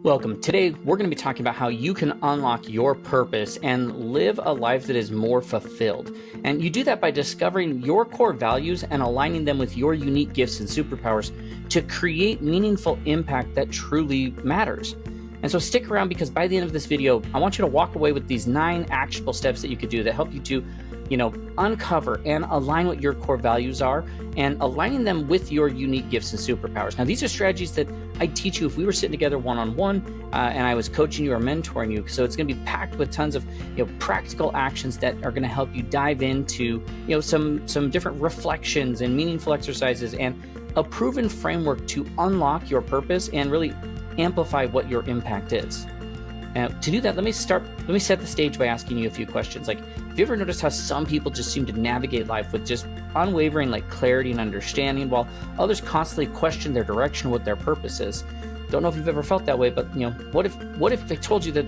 Welcome. Today, we're going to be talking about how you can unlock your purpose and live a life that is more fulfilled. And you do that by discovering your core values and aligning them with your unique gifts and superpowers to create meaningful impact that truly matters. And so stick around, because by the end of this video, I want you to walk away with these 9 actionable steps that you could do that help you to uncover and align what your core values are and aligning them with your unique gifts and superpowers. Now, these are strategies that I teach you if we were sitting together one-on-one and I was coaching you or mentoring you. So it's going to be packed with tons of practical actions that are going to help you dive into some different reflections and meaningful exercises and a proven framework to unlock your purpose and really amplify what your impact is. Now, to do that, let me set the stage by asking you a few questions. Like, have you ever noticed how some people just seem to navigate life with just unwavering clarity and understanding, while others constantly question their direction, what their purpose is? Don't know if you've ever felt that way, but what if they told you that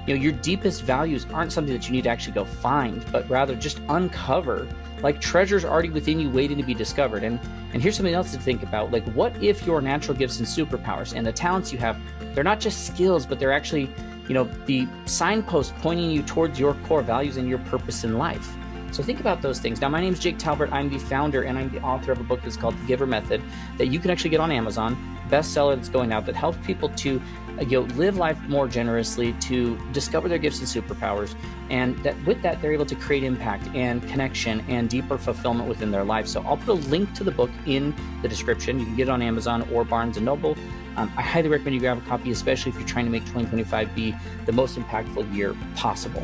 your deepest values aren't something that you need to actually go find, but rather just uncover, like treasures already within you waiting to be discovered? And here's something else to think about. Like, what if your natural gifts and superpowers and the talents you have, they're not just skills, but they're actually the signpost pointing you towards your core values and your purpose in life? So think about those things. Now, my name is Jake Talbert. I'm the founder and I'm the author of a book that's called The GIVER Method that you can actually get on Amazon, bestseller that's going out, that helps people to live life more generously, to discover their gifts and superpowers, and that with that, they're able to create impact and connection and deeper fulfillment within their life. So I'll put a link to the book in the description. You can get it on Amazon or Barnes & Noble. I highly recommend you grab a copy, especially if you're trying to make 2025 be the most impactful year possible.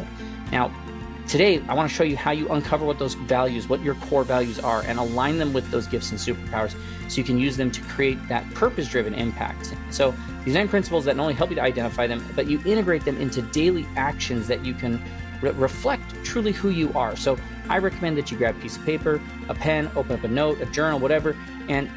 Now, today, I want to show you how you uncover what those values, what your core values are, and align them with those gifts and superpowers so you can use them to create that purpose-driven impact. So these 9 principles that not only help you to identify them, but you integrate them into daily actions that you can reflect truly who you are. So I recommend that you grab a piece of paper, a pen, open up a note, a journal, whatever, and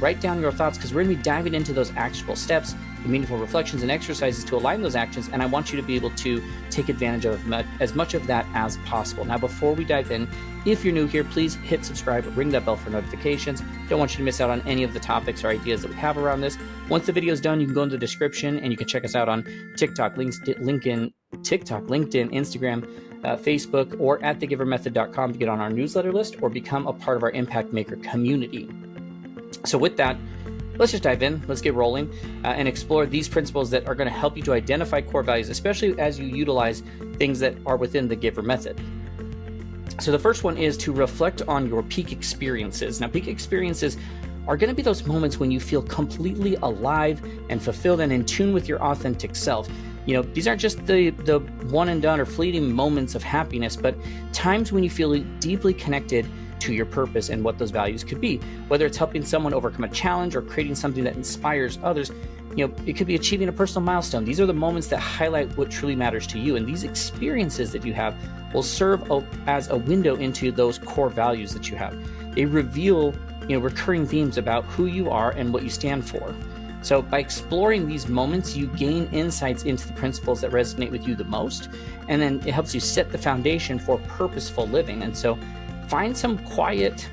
write down your thoughts, because we're going to be diving into those actionable steps, the meaningful reflections and exercises to align those actions, and I want you to be able to take advantage of as much of that as possible. Now, before we dive in, if you're new here, please hit subscribe, ring that bell for notifications. Don't want you to miss out on any of the topics or ideas that we have around this. Once the video is done, you can go into the description and you can check us out on TikTok, LinkedIn, Instagram, Facebook, or at thegivermethod.com to get on our newsletter list or become a part of our Impact Maker community. So with that, let's just dive in, let's get rolling, and explore these principles that are going to help you to identify core values, especially as you utilize things that are within the GIVER method. So the first one is to reflect on your peak experiences. Now, peak experiences are going to be those moments when you feel completely alive and fulfilled and in tune with your authentic self. These aren't just the one and done or fleeting moments of happiness, but times when you feel deeply connected to your purpose and what those values could be. Whether it's helping someone overcome a challenge or creating something that inspires others, it could be achieving a personal milestone. These are the moments that highlight what truly matters to you. And these experiences that you have will serve as a window into those core values that you have. They reveal, recurring themes about who you are and what you stand for. So by exploring these moments, you gain insights into the principles that resonate with you the most. And then it helps you set the foundation for purposeful living. And so find some quiet,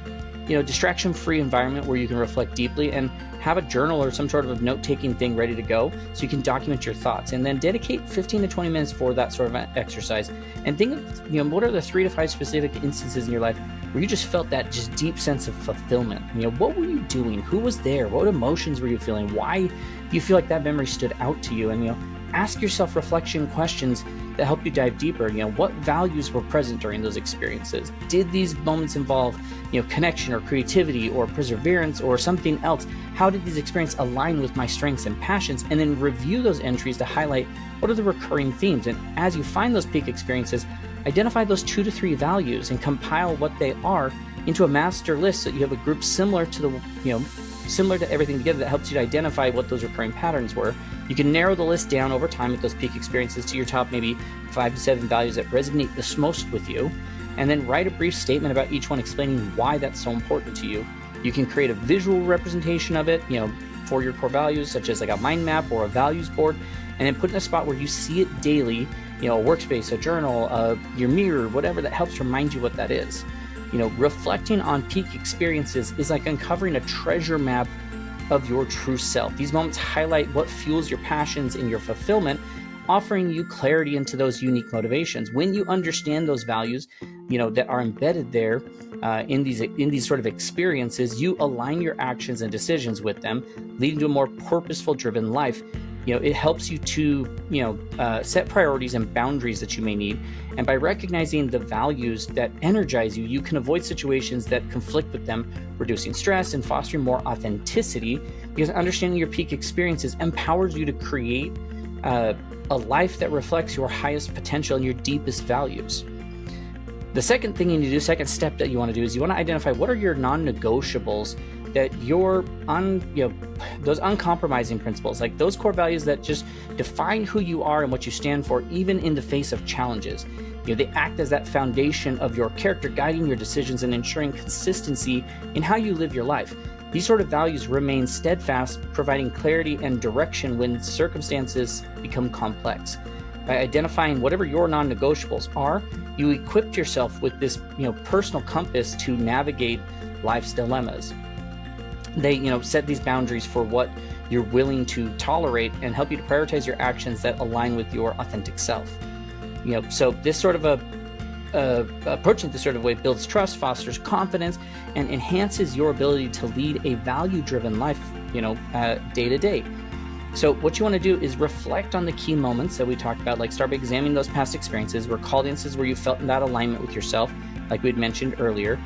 distraction-free environment where you can reflect deeply, and have a journal or some sort of a note-taking thing ready to go so you can document your thoughts, and then dedicate 15 to 20 minutes for that sort of exercise. And think of, what are the 3 to 5 specific instances in your life where you just felt that just deep sense of fulfillment? What were you doing? Who was there? What emotions were you feeling? Why do you feel like that memory stood out to you? And, ask yourself reflection questions that help you dive deeper. What values were present during those experiences? Did these moments involve, connection or creativity or perseverance or something else? How did these experiences align with my strengths and passions? And then review those entries to highlight what are the recurring themes. And as you find those peak experiences, identify those 2 to 3 values and compile what they are into a master list so that you have a group similar to similar to everything together that helps you to identify what those recurring patterns were. You can narrow the list down over time with those peak experiences to your top maybe 5 to 7 values that resonate the most with you, and then write a brief statement about each one explaining why that's so important to you. You can create a visual representation of it, for your core values, such as like a mind map or a values board, and then put it in a spot where you see it daily, a workspace, a journal, your mirror, whatever that helps remind you what that is. Reflecting on peak experiences is like uncovering a treasure map of your true self. These moments highlight what fuels your passions and your fulfillment, offering you clarity into those unique motivations. When you understand those values, that are embedded there in these sort of experiences, you align your actions and decisions with them, leading to a more purposeful, driven life. It helps you to, set priorities and boundaries that you may need. And by recognizing the values that energize you, you can avoid situations that conflict with them, reducing stress and fostering more authenticity, because understanding your peak experiences empowers you to create a life that reflects your highest potential and your deepest values. The second thing you need to do, second step that you want to do, is you want to identify what are your non-negotiables, that those uncompromising principles, like those core values that just define who you are and what you stand for, even in the face of challenges. They act as that foundation of your character, guiding your decisions and ensuring consistency in how you live your life. These sort of values remain steadfast, providing clarity and direction when circumstances become complex. By identifying whatever your non-negotiables are, you equip yourself with this, personal compass to navigate life's dilemmas. They, set these boundaries for what you're willing to tolerate and help you to prioritize your actions that align with your authentic self. So this sort of approaching this sort of way builds trust, fosters confidence, and enhances your ability to lead a value-driven life, day to day. So what you want to do is reflect on the key moments that we talked about, like start by examining those past experiences, recall the instances where you felt in that alignment with yourself, like we'd mentioned earlier.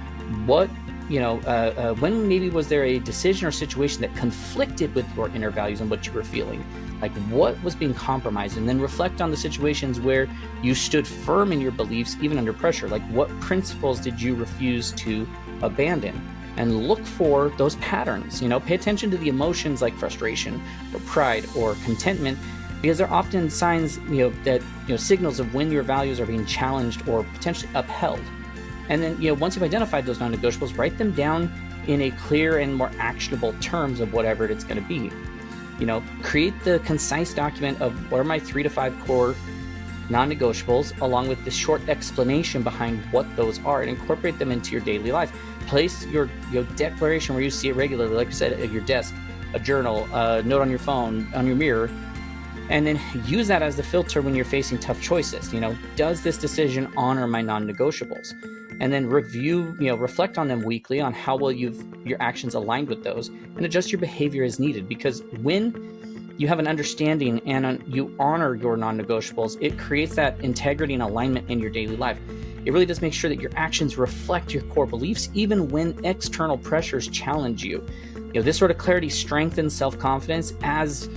When maybe was there a decision or situation that conflicted with your inner values and what you were feeling? Like what was being compromised? And then reflect on the situations where you stood firm in your beliefs, even under pressure. Like what principles did you refuse to abandon? And look for those patterns. Pay attention to the emotions like frustration or pride or contentment, because they're often signs, signals of when your values are being challenged or potentially upheld. And then, once you've identified those non-negotiables, write them down in a clear and more actionable terms of whatever it's going to be. Create the concise document of what are my 3 to 5 core non-negotiables, along with the short explanation behind what those are, and incorporate them into your daily life. Place your declaration where you see it regularly, like I said, at your desk, a journal, a note on your phone, on your mirror, and then use that as the filter when you're facing tough choices. Does this decision honor my non-negotiables? And then reflect on them weekly on how well your actions aligned with those, and adjust your behavior as needed. Because when you have an understanding and you honor your non-negotiables, it creates that integrity and alignment in your daily life. It really does make sure that your actions reflect your core beliefs, even when external pressures challenge you. This sort of clarity strengthens self-confidence as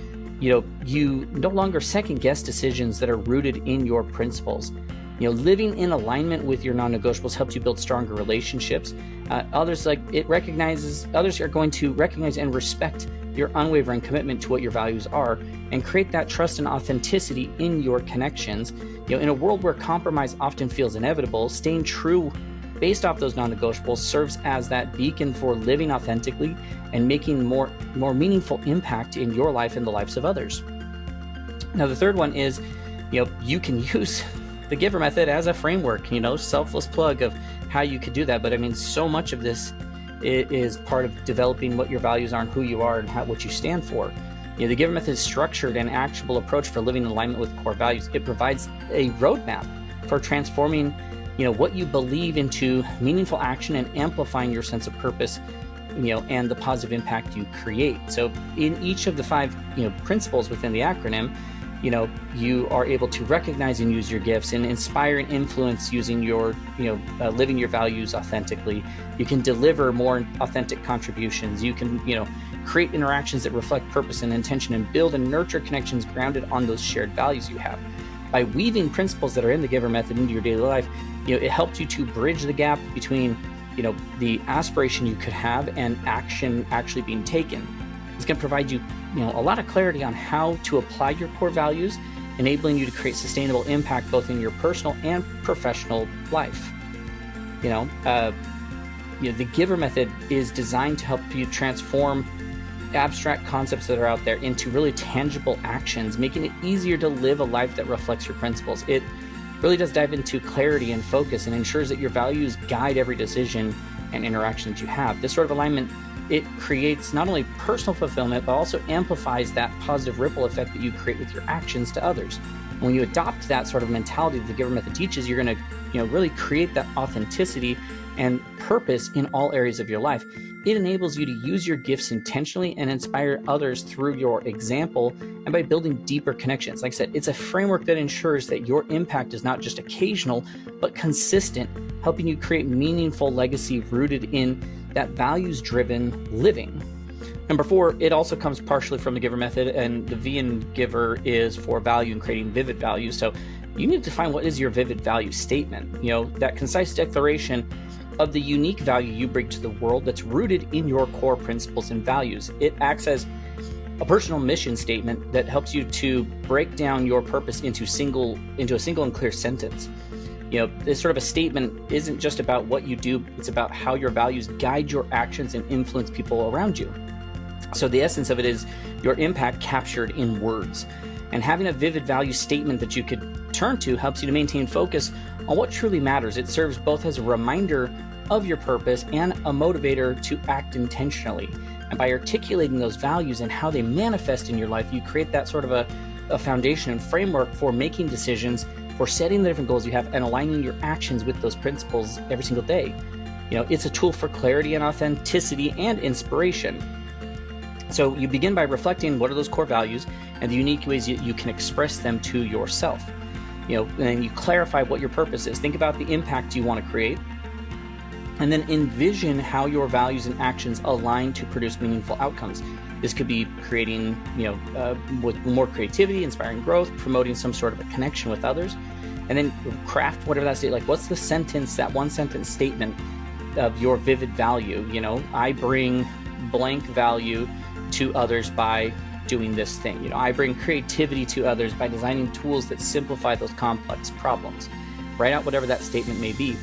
you no longer second-guess decisions that are rooted in your principles. Living in alignment with your non-negotiables helps you build stronger relationships. Others are going to recognize and respect your unwavering commitment to what your values are, and create that trust and authenticity in your connections. In a world where compromise often feels inevitable, staying true based off those non-negotiables serves as that beacon for living authentically and making more meaningful impact in your life and the lives of others. Now, the third one is, you can use the GIVER method as a framework, selfless plug of how you could do that. But so much of this is part of developing what your values are and who you are and what you stand for. The GIVER method is structured and actionable approach for living in alignment with core values. It provides a roadmap for transforming, what you believe into meaningful action and amplifying your sense of purpose, and the positive impact you create. So in each of the 5, principles within the acronym, you are able to recognize and use your gifts and inspire and influence using your, living your values authentically. You can deliver more authentic contributions. You can, create interactions that reflect purpose and intention, and build and nurture connections grounded on those shared values you have. By weaving principles that are in the GIVER method into your daily life, it helps you to bridge the gap between, the aspiration you could have and action actually being taken. It's going to provide you, a lot of clarity on how to apply your core values, enabling you to create sustainable impact both in your personal and professional life. The GIVER method is designed to help you transform abstract concepts that are out there into really tangible actions, making it easier to live a life that reflects your principles. It really does dive into clarity and focus and ensures that your values guide every decision and interaction that you have. This sort of alignment it creates not only personal fulfillment, but also amplifies that positive ripple effect that you create with your actions to others. When you adopt that sort of mentality that the GIVER method teaches, you're going to, really create that authenticity and purpose in all areas of your life. It enables you to use your gifts intentionally and inspire others through your example and by building deeper connections. Like I said, it's a framework that ensures that your impact is not just occasional, but consistent, helping you create meaningful legacy rooted in that values-driven living. Number 4, it also comes partially from the GIVER method, and the V in GIVER is for value and creating vivid value. So you need to define what is your vivid value statement. That concise declaration of the unique value you bring to the world that's rooted in your core principles and values. It acts as a personal mission statement that helps you to break down your purpose into a single and clear sentence. This sort of a statement isn't just about what you do, it's about how your values guide your actions and influence people around you. So the essence of it is your impact captured in words. And having a vivid value statement that you could turn to helps you to maintain focus on what truly matters. It serves both as a reminder of your purpose and a motivator to act intentionally. And by articulating those values and how they manifest in your life, you create that sort of a foundation and framework for making decisions, for setting the different goals you have, and aligning your actions with those principles every single day. It's a tool for clarity and authenticity and inspiration. So you begin by reflecting what are those core values and the unique ways you can express them to yourself. And then you clarify what your purpose is. Think about the impact you want to create, and then envision how your values and actions align to produce meaningful outcomes. This could be creating, with more creativity, inspiring growth, promoting some sort of a connection with others, and then craft whatever that state. Like, what's the sentence, that one sentence statement of your vivid value? I bring blank value to others by doing this thing. I bring creativity to others by designing tools that simplify those complex problems. Write out whatever that statement may be,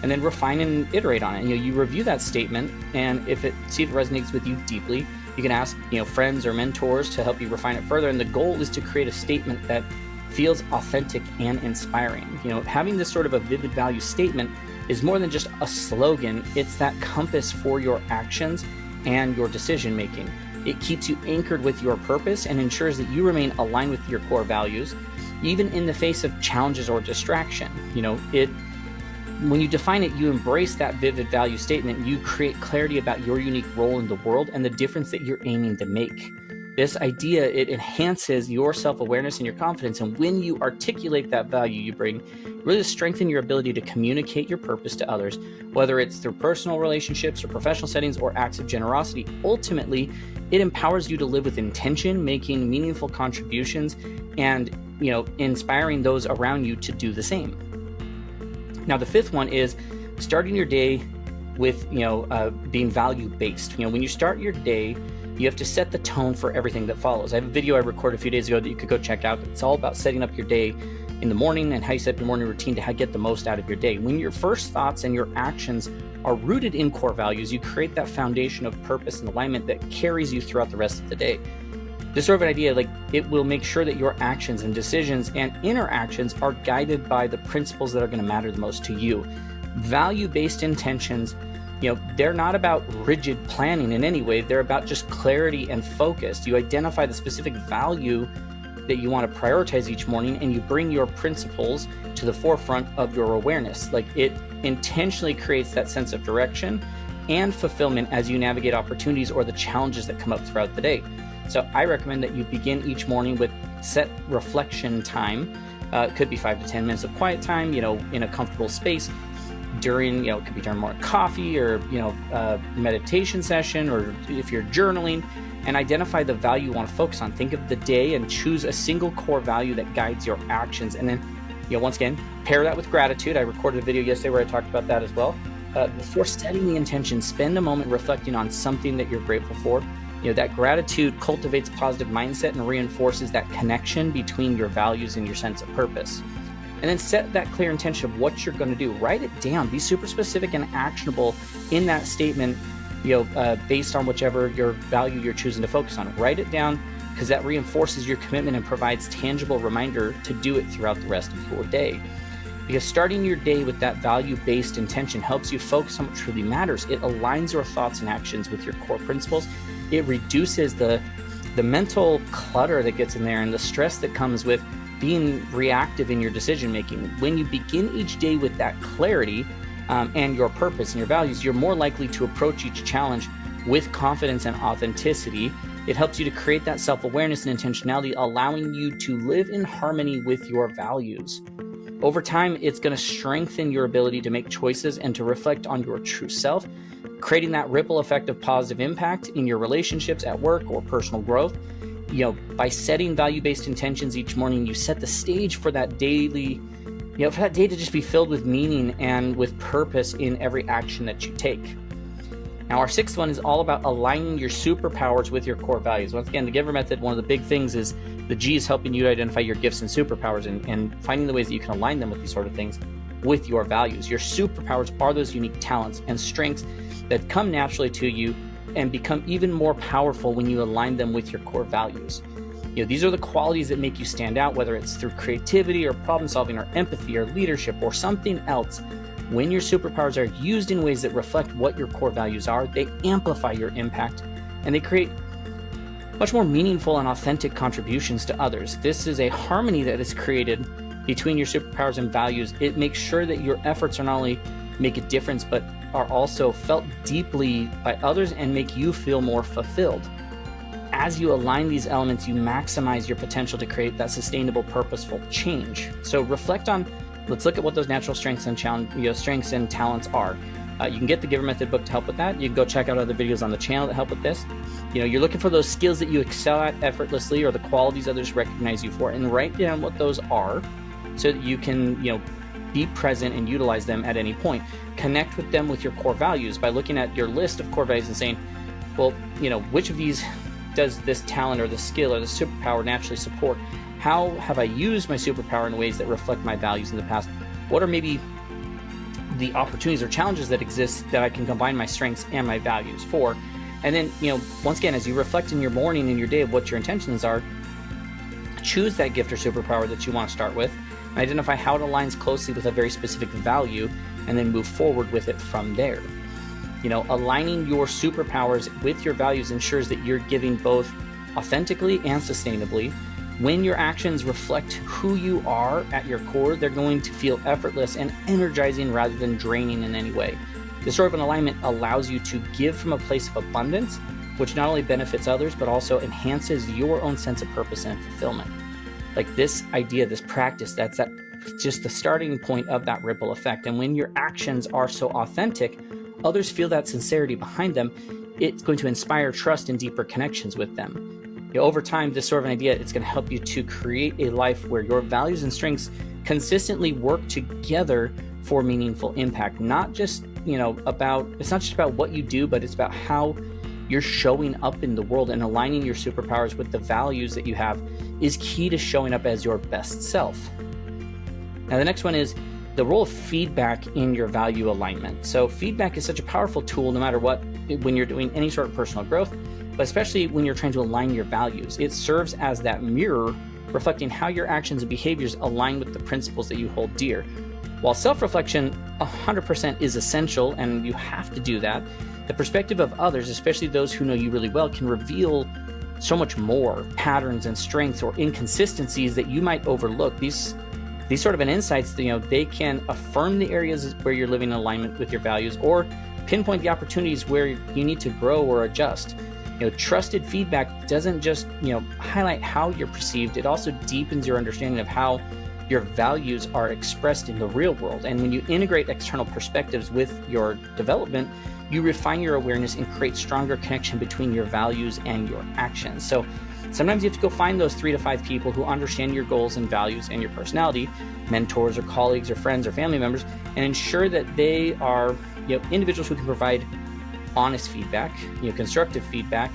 and then refine and iterate on it. You review that statement, and see if it resonates with you deeply. You can ask, friends or mentors to help you refine it further. And the goal is to create a statement that feels authentic and inspiring. Having this sort of a vivid value statement is more than just a slogan. It's that compass for your actions and your decision making. It keeps you anchored with your purpose and ensures that you remain aligned with your core values, even in the face of challenges or distraction. When you define it, you embrace that vivid value statement. You create clarity about your unique role in the world and the difference that you're aiming to make. This idea, it enhances your self-awareness and your confidence. And when you articulate that value you bring, really strengthen your ability to communicate your purpose to others, whether it's through personal relationships or professional settings or acts of generosity. Ultimately, it empowers you to live with intention, making meaningful contributions, and inspiring those around you to do the same. Now, the 5th one is starting your day with being value-based. When you start your day, you have to set the tone for everything that follows. I have a video I recorded a few days ago that you could go check out. It's all about setting up your day in the morning and how you set up your morning routine to get the most out of your day. When your first thoughts and your actions are rooted in core values, you create that foundation of purpose and alignment that carries you throughout the rest of the day. This sort of an idea, it will make sure that your actions and decisions and interactions are guided by the principles that are going to matter the most to you. Value-based intentions, they're not about rigid planning in any way. They're about just clarity and focus. You identify the specific value that you want to prioritize each morning, and you bring your principles to the forefront of your awareness. It intentionally creates that sense of direction and fulfillment as you navigate opportunities or the challenges that come up throughout the day. So I recommend that you begin each morning with set reflection time. It could be 5 to 10 minutes of quiet time, in a comfortable space during, it could be during more coffee or, meditation session, or if you're journaling, and identify the value you want to focus on. Think of the day and choose a single core value that guides your actions. And then, once again, pair that with gratitude. I recorded a video yesterday where I talked about that as well. Before setting the intention, spend a moment reflecting on something that you're grateful for. That gratitude cultivates positive mindset and reinforces that connection between your values and your sense of purpose. And then set that clear intention of what you're going to do. Write it down. Be super specific and actionable in that statement, based on whichever your value you're choosing to focus on. Write it down, because that reinforces your commitment and provides tangible reminder to do it throughout the rest of your day. because starting your day with that value-based intention helps you focus on what truly matters. It aligns your thoughts and actions with your core principles. It reduces the mental clutter that gets in there and the stress that comes with being reactive in your decision making. When you begin each day with that clarity and your purpose and your values, you're more likely to approach each challenge with confidence and authenticity. It helps you to create that self-awareness and intentionality, allowing you to live in harmony with your values. Over time, it's going to strengthen your ability to make choices and to reflect on your true self, creating that ripple effect of positive impact in your relationships, at work, or personal growth. By setting value-based intentions each morning, you set the stage for that daily, for that day to just be filled with meaning and with purpose in every action that you take. Now, our sixth one is all about aligning your superpowers with your core values. Once again, the GIVER method, one of the big things is the G is helping you to identify your gifts and superpowers and finding the ways that you can align them with these sort of things with your values. Your superpowers are those unique talents and strengths that come naturally to you and become even more powerful when you align them with your core values. These are the qualities that make you stand out, whether it's through creativity or problem solving or empathy or leadership or something else. When your superpowers are used in ways that reflect what your core values are, they amplify your impact and they create much more meaningful and authentic contributions to others. This is a harmony that is created between your superpowers and values. It makes sure that your efforts are not only make a difference, but are also felt deeply by others and make you feel more fulfilled. As you align these elements, you maximize your potential to create that sustainable, purposeful change. So let's look at what those natural strengths and strengths and talents are. You can get the GIVER Method book to help with that. You can go check out other videos on the channel that help with this. You're looking for those skills that you excel at effortlessly or the qualities others recognize you for, and write down what those are so that you can, be present and utilize them at any point. Connect with them with your core values by looking at your list of core values and saying, well, which of these does this talent or this skill or this superpower naturally support? How have I used my superpower in ways that reflect my values in the past? What are maybe the opportunities or challenges that exist that I can combine my strengths and my values for? And then, once again, as you reflect in your morning and your day of what your intentions are, choose that gift or superpower that you want to start with and identify how it aligns closely with a very specific value and then move forward with it from there. Aligning your superpowers with your values ensures that you're giving both authentically and sustainably. When your actions reflect who you are at your core, they're going to feel effortless and energizing rather than draining in any way. This sort of an alignment allows you to give from a place of abundance, which not only benefits others, but also enhances your own sense of purpose and fulfillment. Like this idea, this practice, that's just the starting point of that ripple effect. And when your actions are so authentic, others feel that sincerity behind them. It's going to inspire trust and deeper connections with them. Over time, this sort of an idea, it's going to help you to create a life where your values and strengths consistently work together for meaningful impact. Not just, it's not just about what you do, but it's about how you're showing up in the world, and aligning your superpowers with the values that you have is key to showing up as your best self. Now, the next one is the role of feedback in your value alignment. So feedback is such a powerful tool no matter what, when you're doing any sort of personal growth, but especially when you're trying to align your values. It serves as that mirror reflecting how your actions and behaviors align with the principles that you hold dear. While self-reflection 100% is essential and you have to do that, the perspective of others, especially those who know you really well, can reveal so much more patterns and strengths or inconsistencies that you might overlook. These sort of insights, they can affirm the areas where you're living in alignment with your values or pinpoint the opportunities where you need to grow or adjust. Trusted feedback doesn't just, highlight how you're perceived. It also deepens your understanding of how your values are expressed in the real world. And when you integrate external perspectives with your development, you refine your awareness and create stronger connection between your values and your actions. So sometimes you have to go find those 3 to 5 people who understand your goals and values and your personality, mentors or colleagues or friends or family members, and ensure that they are individuals who can provide honest feedback, constructive feedback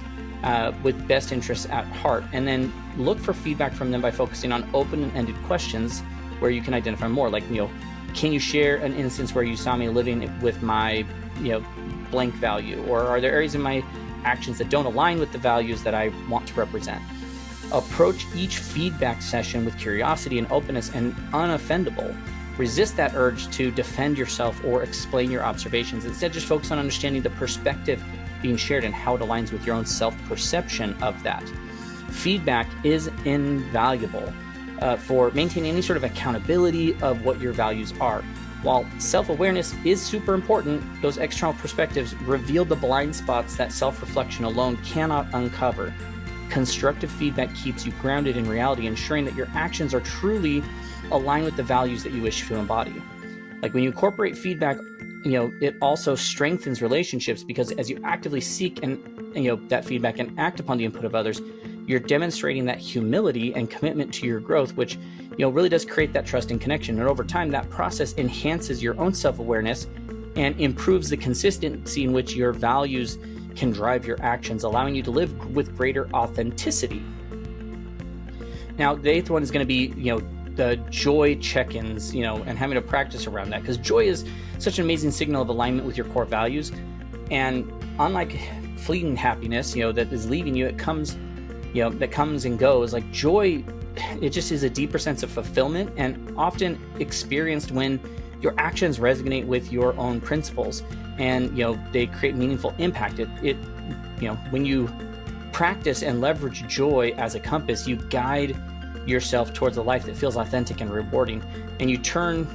with best interests at heart. And then look for feedback from them by focusing on open-ended questions where you can identify more. Like, can you share an instance where you saw me living with my, blank value? Or are there areas in my actions that don't align with the values that I want to represent? Approach each feedback session with curiosity and openness and unoffendable. resist that urge to defend yourself or explain your observations. Instead, just focus on understanding the perspective being shared and how it aligns with your own self-perception of that. Feedback is invaluable for maintaining any sort of accountability of what your values are. While self-awareness is super important, those external perspectives reveal the blind spots that self-reflection alone cannot uncover. Constructive feedback keeps you grounded in reality, ensuring that your actions are truly aligned with the values that you wish to embody. Like when you incorporate feedback, it also strengthens relationships, because as you actively seek that feedback and act upon the input of others, you're demonstrating that humility and commitment to your growth, which really does create that trust and connection. And over time, that process enhances your own self-awareness and improves the consistency in which your values can drive your actions, allowing you to live with greater authenticity. Now, the eighth one is going to be, the joy check-ins, and having to practice around that, because joy is such an amazing signal of alignment with your core values. And unlike fleeting happiness, that is leaving you, it comes, that comes and goes. Like joy, it just is a deeper sense of fulfillment, and often experienced when your actions resonate with your own principles, and they create meaningful impact. When you practice and leverage joy as a compass, you guide yourself towards a life that feels authentic and rewarding. And you turn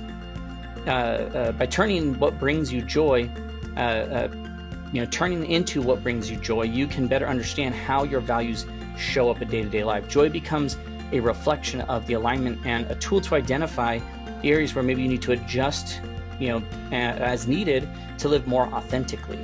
by turning what brings you joy, turning into what brings you joy, you can better understand how your values show up in day-to-day life. Joy becomes a reflection of the alignment and a tool to identify the areas where maybe you need to adjust, as needed to live more authentically.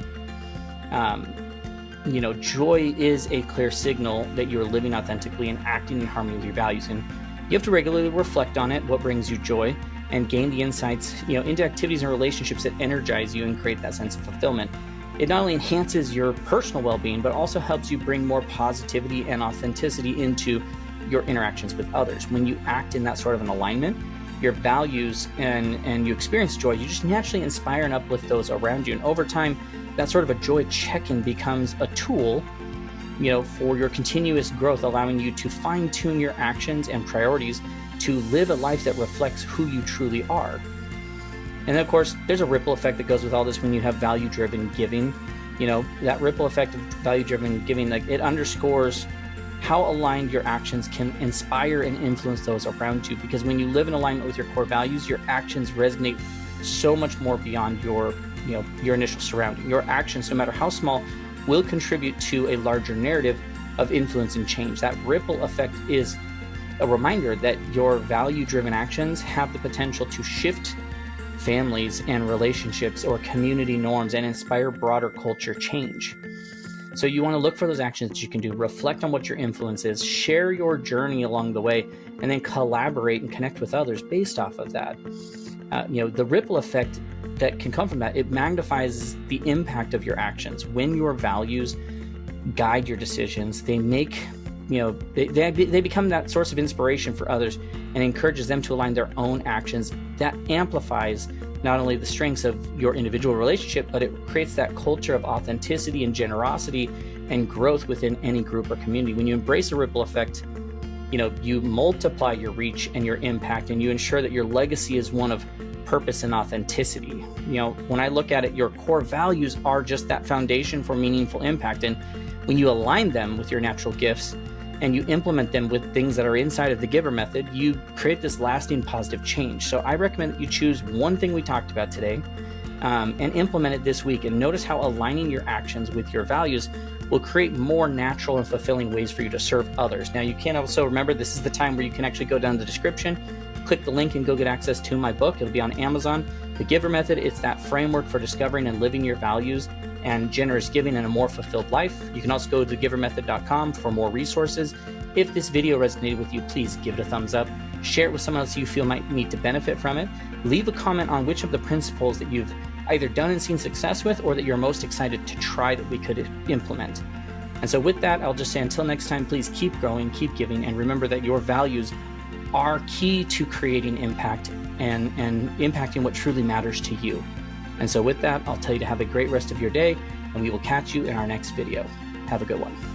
Joy is a clear signal that you're living authentically and acting in harmony with your values. And you have to regularly reflect on it, what brings you joy, and gain the insights, into activities and relationships that energize you and create that sense of fulfillment. It not only enhances your personal well-being, but also helps you bring more positivity and authenticity into your interactions with others. When you act in that sort of an alignment, your values and you experience joy, you just naturally inspire and uplift those around you. And over time, that sort of a joy check-in becomes a tool, for your continuous growth, allowing you to fine-tune your actions and priorities to live a life that reflects who you truly are. And of course, there's a ripple effect that goes with all this when you have value-driven giving. That ripple effect of value-driven giving, like, it underscores how aligned your actions can inspire and influence those around you. Because when you live in alignment with your core values, your actions resonate so much more beyond your initial surrounding. Your actions, no matter how small, will contribute to a larger narrative of influence and change. That ripple effect is a reminder that your value-driven actions have the potential to shift families and relationships or community norms and inspire broader culture change. So you want to look for those actions that you can do, reflect on what your influence is, share your journey along the way, and then collaborate and connect with others based off of that. The ripple effect that can come from that, it magnifies the impact of your actions. When your values guide your decisions, they make, they become that source of inspiration for others and encourages them to align their own actions. That amplifies not only the strengths of your individual relationship, but it creates that culture of authenticity and generosity and growth within any group or community. When you embrace a ripple effect, you multiply your reach and your impact, and you ensure that your legacy is one of purpose and authenticity. When I look at it, your core values are just that foundation for meaningful impact. And when you align them with your natural gifts and you implement them with things that are inside of the GIVER method, you create this lasting positive change. So I recommend that you choose one thing we talked about today and implement it this week, and notice how aligning your actions with your values will create more natural and fulfilling ways for you to serve others. Now, you can also remember, this is the time where you can actually go down the description, click the link, and go get access to my book. It'll be on Amazon. The GIVER method, it's that framework for discovering and living your values and generous giving in a more fulfilled life. You can also go to givermethod.com for more resources. If this video resonated with you, please give it a thumbs up. Share it with someone else you feel might need to benefit from it. Leave a comment on which of the principles that you've either done and seen success with, or that you're most excited to try that we could implement. And so with that, I'll just say until next time, please keep growing, keep giving, and remember that your values are key to creating impact and impacting what truly matters to you. And so with that, I'll tell you to have a great rest of your day, and we will catch you in our next video. Have a good one.